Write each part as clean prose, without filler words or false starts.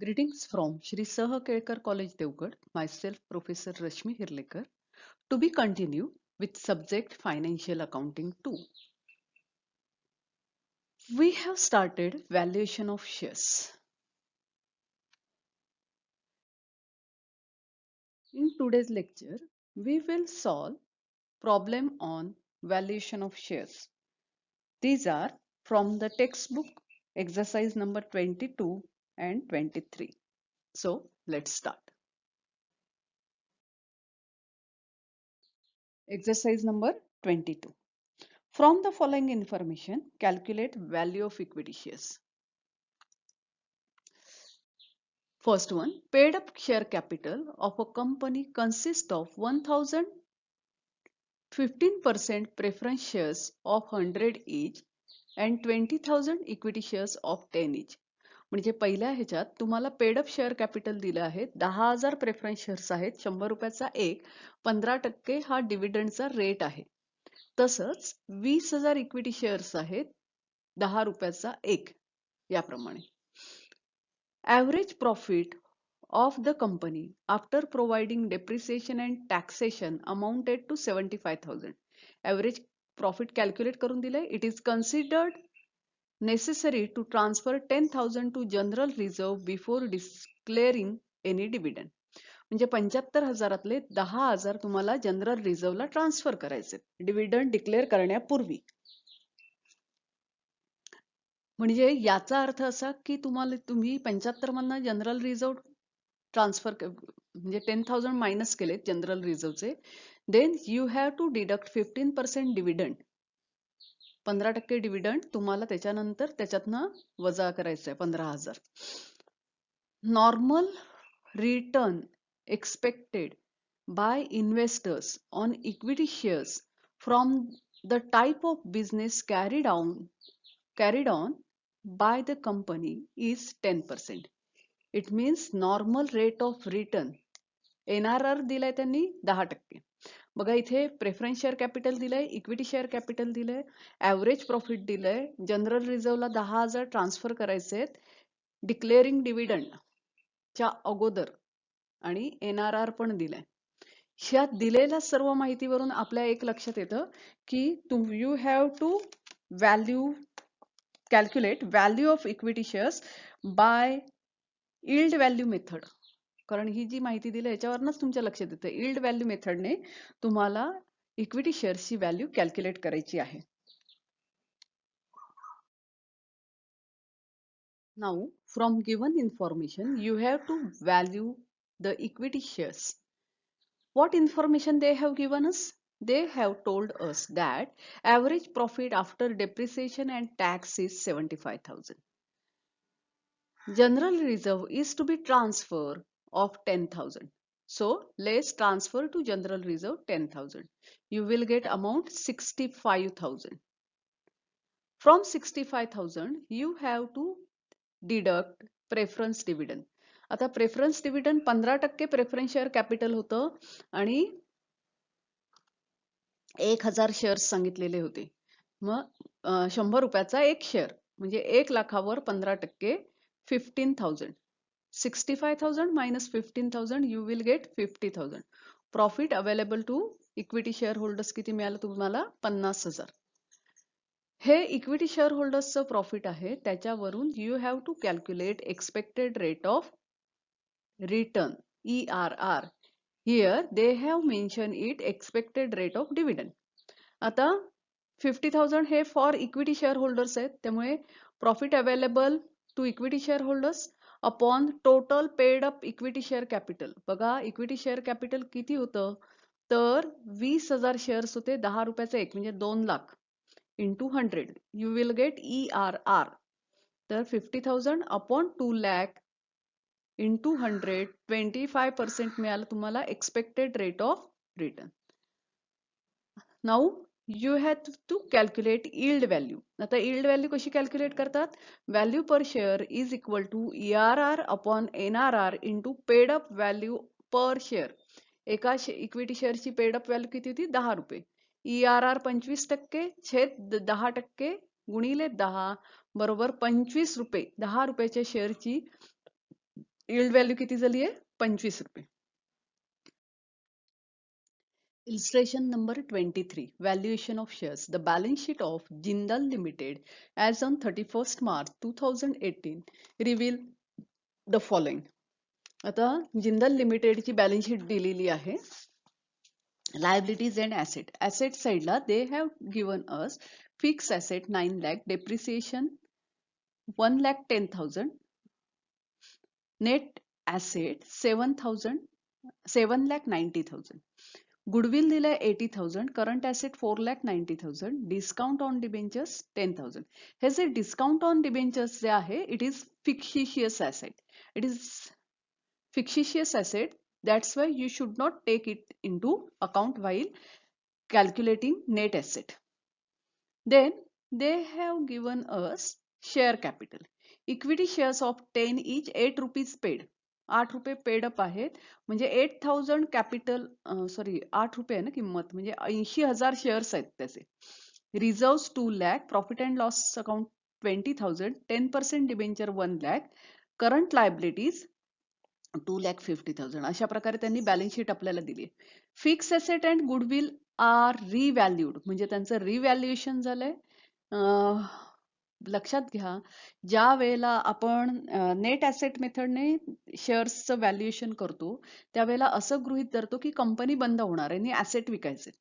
Greetings from Shri Saha Kelkar College Devgad, myself Professor Rashmi Hirlekar, to be continued with subject Financial Accounting 2. We have started valuation of shares. In today's lecture, we will solve problem on valuation of shares. These are from the textbook exercise number 22 and 23. So let's start. Exercise number 22. From the following information, calculate value of equity shares. First one, paid up share capital of a company consists of 1000 15% preference shares of 100 each and 20,000 equity shares of 10 each. म्हणजे पहिल्या ह्याच्यात तुम्हाला paid up share capital दिलं आहे 10,000 preference shares आहेत 100 रुपयाचा एक 15% हा डिव्हिडंडचा रेट आहे. तसंच 20,000 इक्विटी शेअर्स आहेत 10 रुपयाचा एक याप्रमाणे. Average profit of the company after providing depreciation and taxation amounted to 75,000. Average profit calculate करून दिलंय. It is considered necessary to transfer 10,000 to general reserve before declaring any dividend. म्हणजे 75,000 10,000 तुम्हाला जनरल रिझर्व्हला ट्रान्सफर करायचे dividend declare करण्यापूर्वी. म्हणजे याचा अर्थ असा की तुम्ही 75 मधनं जनरल रिझर्व ट्रान्सफर म्हणजे 10,000 मायनस केले जनरल रिझर्वचे, then you have to deduct 15% dividend. 15% dividend तुम्हाला त्याच्यानंतर त्याच्यातनं वजा करायचं आहे 15,000. Normal return expected by investors on equity shares from the type of business carried on by the company is 10%. It means normal rate of return NRR दिलाय त्यांनी 10%. बघा इथे प्रेफरन्स शेअर कॅपिटल दिलंय, इक्विटी शेअर कॅपिटल दिलंय, average profit दिलंय, general रिझर्व्हला 10,000 transfer करायचे आहेत, declaring dividend च्या अगोदर आणि NRR पण दिलाय. ह्या दिलेल्या सर्व माहितीवरून आपल्या एक लक्षात येतं की you have to calculate value of equity shares by yield value method. कारण ही जी माहिती दिली याच्यावरच तुमच्या लक्षात येतं yield value मेथडने तुम्हाला इक्विटी शेअर्सची व्हॅल्यू कॅल्क्युलेट करायची आहे. Now from given information you have to value the equity shares. What information they have given us? They have told us that average profit after depreciation and tax is 75,000. General reserve is to be transfer of 10,000. So let's transfer to general reserve 10,000. You will get amount 65,000. From 65,000 you have to deduct preference dividend. आता preference dividend 15% preference share capital होतं आणि 1,000 shares सांगितलेले होते. मग 100 रुपयाचा एक share म्हणजे 1 लाखावर 15% 15,000. 65,000 minus 15,000 you will get 50,000. Profit available to equity shareholders किती मिळालं तुम्हाला 50,000. हे इक्विटी शेअर होल्डर्सचं प्रॉफिट आहे त्याच्यावरून you have to calculate expected rate of return ERR. Here they have mentioned it expected rate of dividend. आता 50,000 हे फॉर इक्विटी शेअर होल्डर्स आहेत त्यामुळे profit available to equity share holders upon total paid up equity share capital. बघा equity share capital किती होतं तर 20,000 shares होते 10 रुपयाचे एक म्हणजे 2 lakh into 100 you will gate ERR. तर 50,000 अपॉन 2 lakh इंटू 100 25% मिळालं तुम्हाला expected rate of return. Now you have to calculate yield value. आता यील्ड व्हॅल्यू कशी कॅल्क्युलेट करतात? Value per share is equal to ERR upon NRR into paid up value per share. एका equity शेअरची paid up value किती होती 10 रुपये. ERR 25% छेद 10% गुणिले 10 बरोबर 25 रुपये. 10 रुपयाच्या शेअरची यील्ड व्हॅल्यू किती झाली आहे 25 रुपये. Illustration number 23. Valuation of shares. The balance sheet of Jindal Limited as on 31st March 2018 reveal the following. आता जिंदल लिमिटेड ची बॅलन्स शीट दिलेली आहे. Liabilities and asset. Asset side ला they have given us fixed asset 9 lakh, depreciation 1,10,000, net asset 7,90,000. Goodwill दिलंय 80,000, current asset 4,90,000, discount on debentures 10,000. हे जे discount on debentures जे आहे it is fictitious asset. It is fictitious asset. That's why you should not take it into account while calculating net asset. Then they have given us share capital. Equity shares of 10 each, 8 rupees paid. 8 रुपये paid up आहेत म्हणजे 8,000 capital, sorry 8 रुपये आहे ना किंमत, म्हणजे 80,000 shares आहेत त्याचे. Reserves 2 lakh, profit and loss account 20,000, 10% debenture 1 lakh, current liabilities 2,50,000. अशा प्रकारे त्यांनी बॅलन्स शीट आपल्याला दिली आहे. Fix asset and goodwill are revalued, म्हणजे त्यांचं रिव्हॅल्युएशन झालंय. लक्षात घ्या, ज्या वेळेला आपण नेट ऍसेट मेथडने शेअर्सचं व्हॅल्युएशन करतो त्यावेळेला असं गृहीत धरतो की कंपनी बंद होणार आहे आणि ऍसेट विकायचे.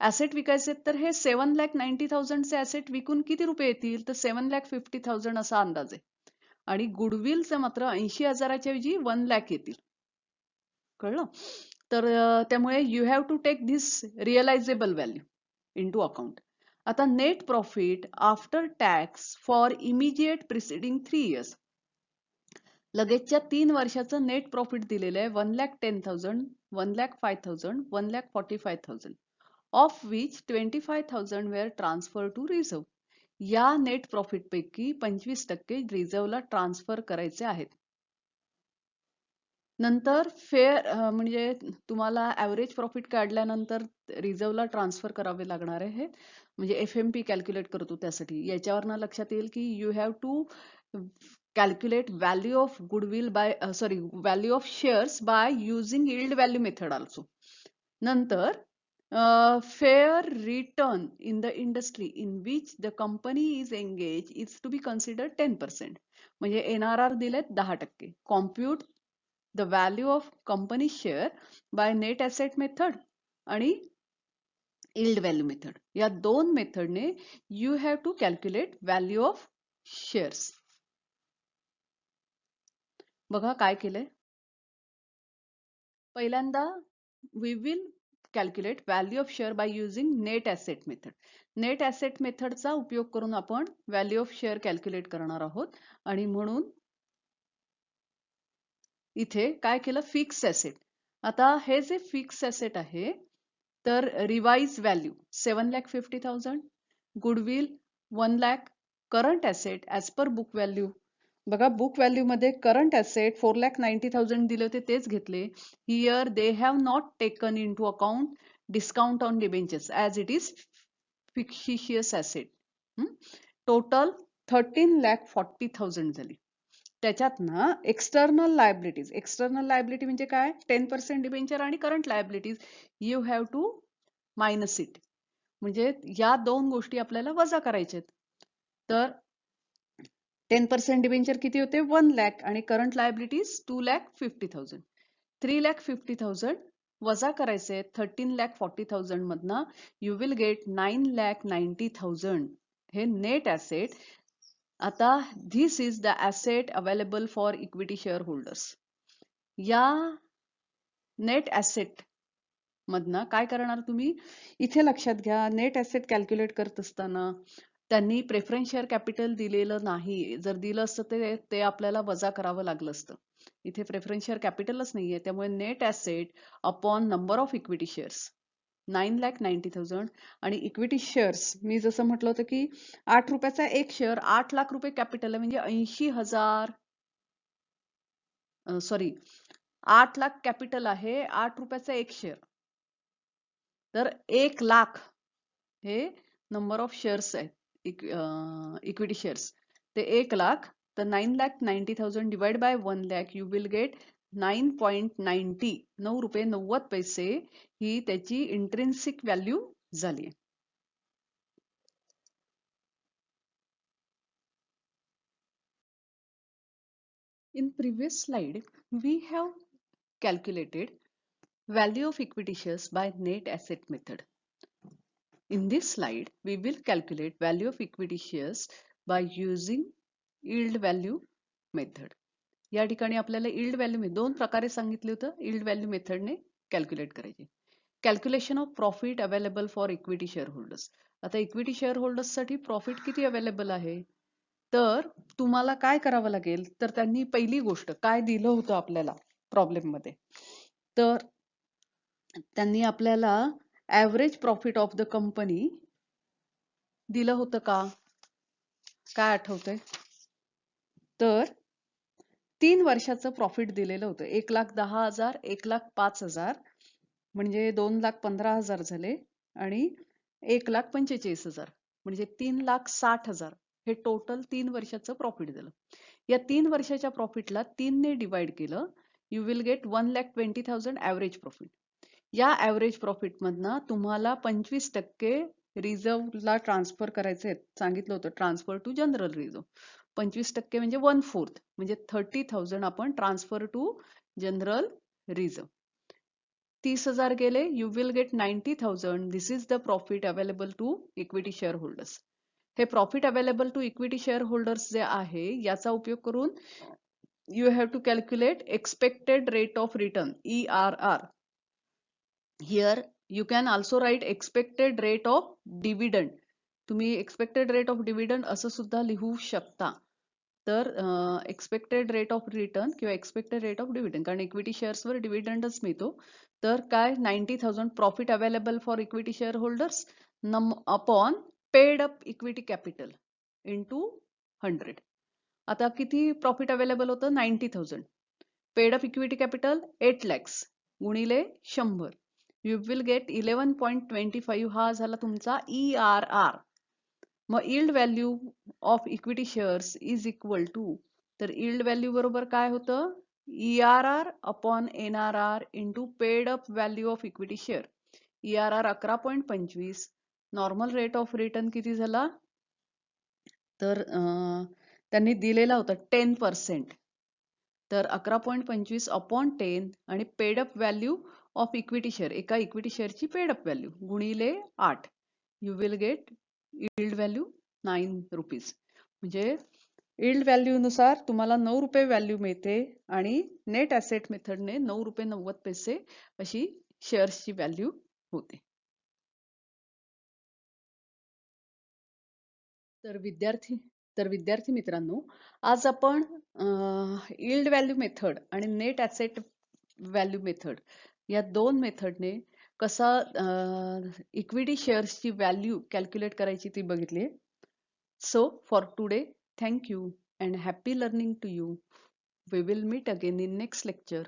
ऍसेट विकायचे तर हे 7,90,000 चे ऍसेट विकून किती रुपये येतील, तर 7,50,000 असा अंदाज आहे. आणि गुडविलचं मात्र 80,000च्या ऐवजी 1 lakh येतील. कळलं? तर त्यामुळे you have to take this realisable value into account. आता net profit after tax for immediate preceding 3 years. लगेचच्या 3 वर्षाचं नेट प्रॉफिट दिलेलं आहे 1,10,000, 1,05,000, 1,45,000, of which 25,000 were transfer to reserve. या नेट प्रॉफिट पैकी 25% रिझर्वला ट्रान्सफर करायचे आहेत. नंतर फेअर म्हणजे तुम्हाला ऍव्हरेज प्रॉफिट काढल्यानंतर रिझर्वला ट्रान्सफर करावे लागणार आहे. म्हणजे FMP कॅल्क्युलेट करतो त्यासाठी. याच्यावरनं लक्षात येईल की you have to calculate value of goodwill by value of shares by using yield value method also. नंतर fair return in the industry in which the company is engaged is to be considered 10%. म्हणजे NRR दिलेत 10%. Compute the value of company share by net asset method आणि yield value method. या दोन मेथडने you have to calculate value of shares. बघा काय केलंय. पहिल्यांदा we will calculate value of share by using net asset method. Net asset मेथडचा उपयोग करून आपण व्हॅल्यू ऑफ शेअर कॅल्क्युलेट करणार आहोत. आणि म्हणून इथे काय केलं, फिक्स ऍसेट. आता हे जे फिक्स ऍसेट आहे तर revise value 7,50,000, goodwill 1 lakh, current asset as per book value. बघा बुक व्हॅल्यू मध्ये करंट ऍसेट 4,90,000 दिले होते तेच घेतले. Here they have not taken into account discount on debentures as it is fictitious asset. Total 13,40,000 झाली. त्याच्यात ना external liabilities, external liability म्हणजे काय, 10% डिबेंचर आणि current liabilities, you have to minus it. म्हणजे या दोन गोष्टी आपल्याला वजा करायच्या आहेत. तर 10% डिबेंचर किती होते 1 lakh आणि करंट लायबिलिटीज 2,50,000. 3,50,000 वजा करायचे 13,40,000 मधनं यू विल गेट 9,90,000. हे नेट ऍसेट. आता this is the asset available for equity share holders. या नेट ऍसेट मधनं काय करणार तुम्ही, इथे लक्षात घ्या नेट ऍसेट कॅल्क्युलेट करत असताना त्यांनी प्रेफरन्स शेअर कॅपिटल दिलेलं नाही. जर दिलं असतं ते आपल्याला वजा करावं लागलं असतं. इथे प्रेफरन्स शेअर कॅपिटलच नाहीये. त्यामुळे net asset upon number of equity shares 9,90,000 आणि इक्विटी शेअर्स मी जसं म्हटलं होतं की 8 रुपयाचा एक शेअर 8 लाख रुपये कॅपिटल आहे म्हणजे 80,000, सॉरी 8 लाख कॅपिटल आहे, 8 रुपयाचा एक शेअर, तर 1 लाख हे नंबर ऑफ शेअर्स आहेत इक्विटी शेअर्स. ते 1 लाख तर 9,90,000 divide by 1 lakh you will gate 9.90 ₹9.90 ही त्याची इंट्रिन्सिक व्हॅल्यू झाली. In previous slide, we have calculated value of equity shares by net asset method. In this slide, we will calculate value of equity shares by using yield value method. या ठिकाणी आपल्याला yield value दोन प्रकारे सांगितले होतं. yield value मेथडने calculate करायचे. Calculation of profit available for equity share holders. आता equity share holders साठी प्रॉफिट किती अवेलेबल आहे? तर तुम्हाला काय करावं लागेल, तर त्यांनी पहिली गोष्ट काय दिलं होतं आपल्याला प्रॉब्लेम मध्ये, तर त्यांनी आपल्याला average profit of the company दिलं होतं का? काय आठवतंय? तर 3 वर्षाचं प्रॉफिट दिलेलं होतं. 1,10,000, 1,05,000 म्हणजे 2,15,000 झाले आणि 1,45,000 म्हणजे 3,60,000 हे टोटल 3 वर्षाचं प्रॉफिट दिलं. या 3 वर्षाच्या प्रॉफिटला 3 ने डिवाइड केलं, you will gate 1,20,000 average profit. या ऍव्हरेज प्रॉफिट मधनं तुम्हाला 25% रिझर्व्हला ट्रान्सफर करायचे सांगितलं होतं, ट्रान्सफर टू जनरल रिझर्व्ह. 25% म्हणजे 1/4 म्हणजे 30,000 आपण ट्रान्सफर टू जनरल रिझर्व्ह. 30,000 गेले, you will get 90,000. This is the profit available to equity share holders. हे profit available to equity share holders जे आहे याचा उपयोग करून you have to calculate expected rate of return ERR. Here you can also write expected rate of dividend. तुम्ही expected rate of dividend असं सुद्धा लिहू शकता. तर एक्सपेक्टेड रेट ऑफ रिटर्न किंवा एक्सपेक्टेड रेट ऑफ डिव्हिडंड, कारण इक्विटी शेअर्सवर डिव्हिडंडच मिळतो. तर काय 90,000 profit available for equity share holders upon paid up equity capital into 100. आता किती प्रॉफिट अवेलेबल होतं? 90,000. Paid up equity capital 8 lakhs गुणिले 100. You will get 11.25. हा झाला तुमचा ERR. मग yield value of equity shares is equal to, तर yield value बरोबर काय होतं? ERR upon NRR into paid up value of equity share. ERR 11.25. Normal rate of return किती झाला? तर त्यांनी दिलेला होता 10%. तर 11.25 अपॉन 10 आणि paid up value of equity share, एका इक्विटी शेअरची पेड अप व्हॅल्यू गुणिले 8. You will gate yield value 9 rupees. म्हणजे यील्ड व्हॅल्यू नुसार तुम्हाला 9 रुपये व्हॅल्यू मिळते आणि नेट ऍसेट मेथडने 9 रुपये 90 पैसे अशी शेअर्सची व्हॅल्यू होते. तर विद्यार्थी मित्रांनो, आज आपण यील्ड व्हॅल्यू मेथड आणि नेट ऍसेट व्हॅल्यू मेथड या दोन मेथडने कसा इक्विटी शेअर्सची व्हॅल्यू कॅल्क्युलेट करायची ती बघितली. So for today, thank you and happy learning to you. We will meet again in next lecture.